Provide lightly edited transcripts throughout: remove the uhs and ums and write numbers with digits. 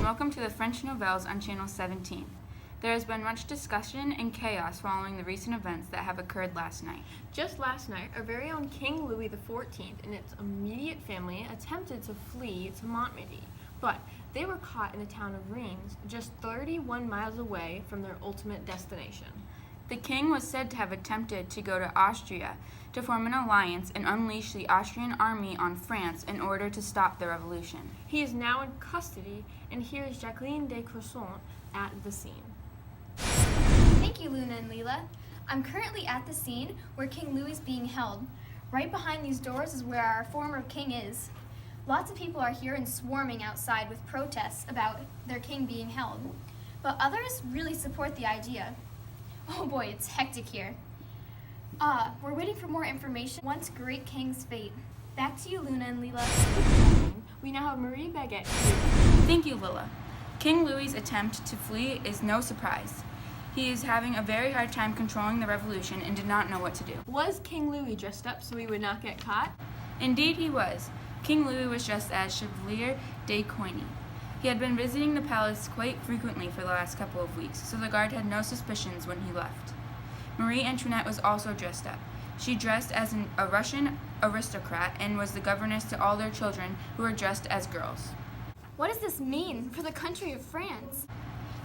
welcome to the French Nouvelles on Channel 17. There has been much discussion and chaos following the recent events that have occurred last night. Just last night, our very own King Louis XIV and its immediate family attempted to flee to Montmedy, but they were caught in the town of Reims, just 31 miles away from their ultimate destination. The king was said to have attempted to go to Austria to form an alliance and unleash the Austrian army on France in order to stop the revolution. He is now in custody, and here is Jacqueline de Croissant at the scene. Thank you, Luna and Leela. I'm currently at the scene where King Louis is being held. Right behind these doors is where our former king is. Lots of people are here and swarming outside with protests about their king being held. But others really support the idea. Oh boy, it's hectic here. We're waiting for more information. Once great king's fate. Back to you, Luna and Leela. We now have Marie Baguette here. Thank you, Lila. King Louis's attempt to flee is no surprise. He is having a very hard time controlling the revolution and did not know what to do. Was King Louis dressed up so he would not get caught? Indeed he was. King Louis was dressed as Chevalier de Coigny. He had been visiting the palace quite frequently for the last couple of weeks, so the guard had no suspicions when he left. Marie Antoinette was also dressed up. She dressed as a Russian aristocrat and was the governess to all their children who were dressed as girls. What does this mean for the country of France?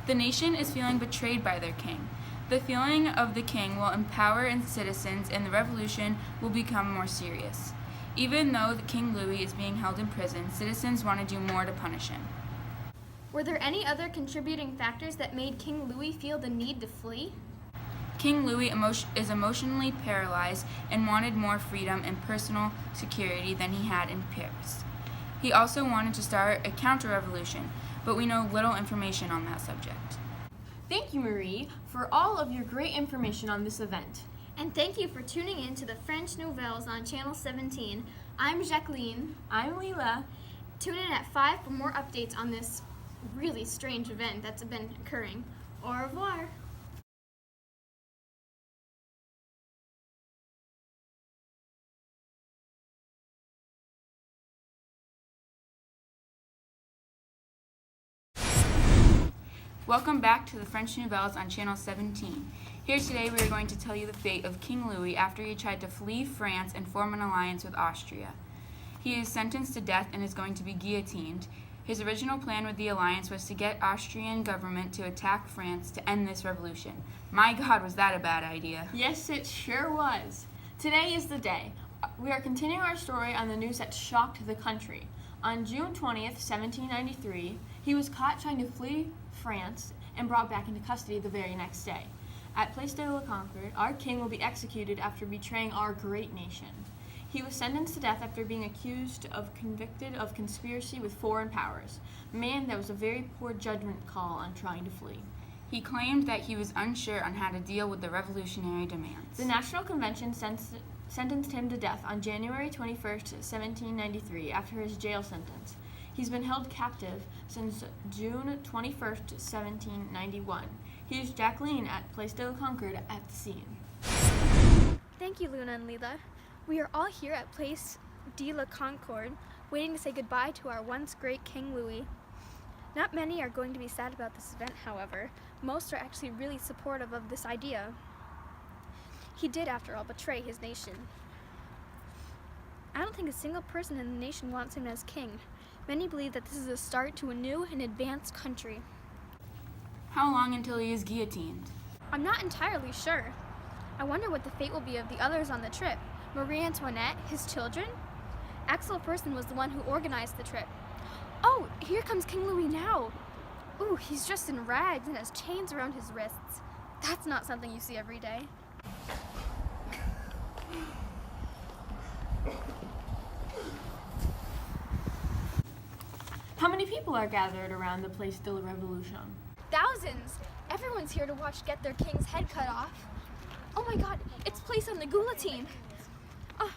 The nation is feeling betrayed by their king. The feeling of the king will empower its citizens and the revolution will become more serious. Even though the King Louis is being held in prison, citizens want to do more to punish him. Were there any other contributing factors that made King Louis feel the need to flee? King Louis is emotionally paralyzed and wanted more freedom and personal security than he had in Paris. He also wanted to start a counter-revolution, but we know little information on that subject. Thank you, Marie, for all of your great information on this event. And thank you for tuning in to the French Nouvelles on Channel 17. I'm Jacqueline. I'm Leela. Tune in at 5 for more updates on this really strange event that's been occurring. Au revoir. Welcome back to the French Nouvelles on Channel 17. Here today we are going to tell you the fate of King Louis after he tried to flee France and form an alliance with Austria. He is sentenced to death and is going to be guillotined. His original plan with the alliance was to get Austrian government to attack France to end this revolution. My God, was that a bad idea? Yes, it sure was. Today is the day. We are continuing our story on the news that shocked the country. On June 20th, 1793, he was caught trying to flee France and brought back into custody the very next day. At Place de la Concorde, our king will be executed after betraying our great nation. He was sentenced to death after being convicted of conspiracy with foreign powers. Man, that was a very poor judgment call on trying to flee. He claimed that he was unsure on how to deal with the revolutionary demands. The National Convention sentenced him to death on January 21st, 1793, after his jail sentence. He's been held captive since June 21st, 1791. Here's Jacqueline at Place de la Concorde at the scene. Thank you, Luna and Leela. We are all here at Place de la Concorde, waiting to say goodbye to our once great King Louis. Not many are going to be sad about this event, however. Most are actually really supportive of this idea. He did, after all, betray his nation. I don't think a single person in the nation wants him as king. Many believe that this is a start to a new and advanced country. How long until he is guillotined? I'm not entirely sure. I wonder what the fate will be of the others on the trip. Marie Antoinette, his children? Axel Fersen was the one who organized the trip. Oh, here comes King Louis now. Ooh, he's dressed in rags and has chains around his wrists. That's not something you see every day. How many people are gathered around the Place de la Revolution? Thousands! Everyone's here to watch get their king's head cut off. Oh my god, it's placed on the guillotine.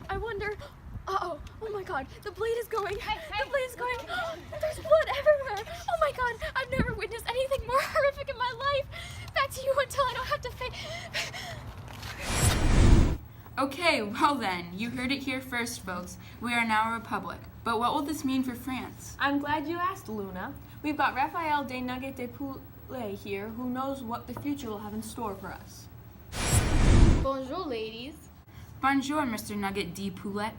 I wonder... Uh-oh, oh my god, the blade is going. The blade is going. There's blood everywhere. Oh my god, I've never witnessed anything more horrific in my life. Back to you until I don't have to Okay, well then, you heard it here first, folks. We are now a republic. But what will this mean for France? I'm glad you asked, Luna. We've got Raphael de Nugget de Poulet here, who knows what the future will have in store for us. Bonjour, ladies. Bonjour, Mr. Nugget de Poulet.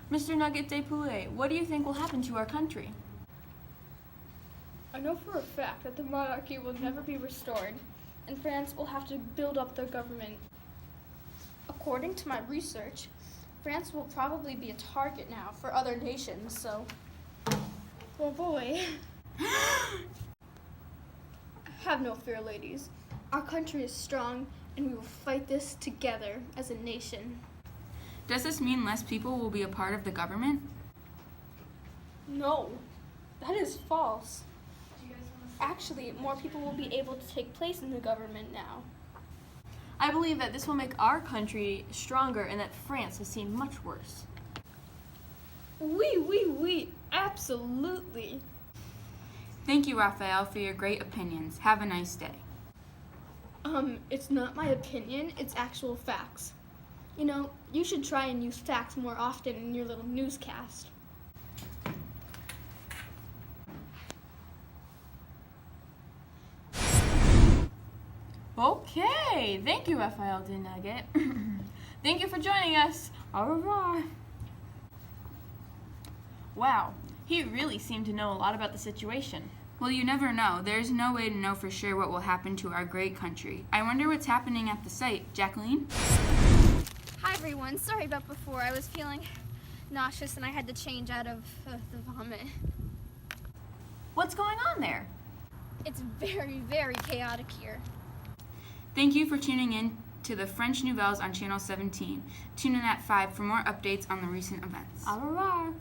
Mr. Nugget de Poulet, what do you think will happen to our country? I know for a fact that the monarchy will never be restored, and France will have to build up their government. According to my research, France will probably be a target now for other nations, so. Oh boy. Have no fear, ladies. Our country is strong, and we will fight this together as a nation. Does this mean less people will be a part of the government? No, that is false. Actually, more people will be able to take place in the government now. I believe that this will make our country stronger and that France has seen much worse. Oui, absolutely. Thank you, Raphael, for your great opinions. Have a nice day. It's not my opinion, it's actual facts. You know, you should try and use facts more often in your little newscast. Okay, thank you, Raphael de Nugget. Thank you for joining us. Au revoir. Wow, he really seemed to know a lot about the situation. Well, you never know. There's no way to know for sure what will happen to our great country. I wonder what's happening at the site. Jacqueline? Hi, everyone. Sorry about before. I was feeling nauseous and I had to change out of the vomit. What's going on there? It's very, very chaotic here. Thank you for tuning in to the French Nouvelles on Channel 17. Tune in at 5 for more updates on the recent events. Au revoir.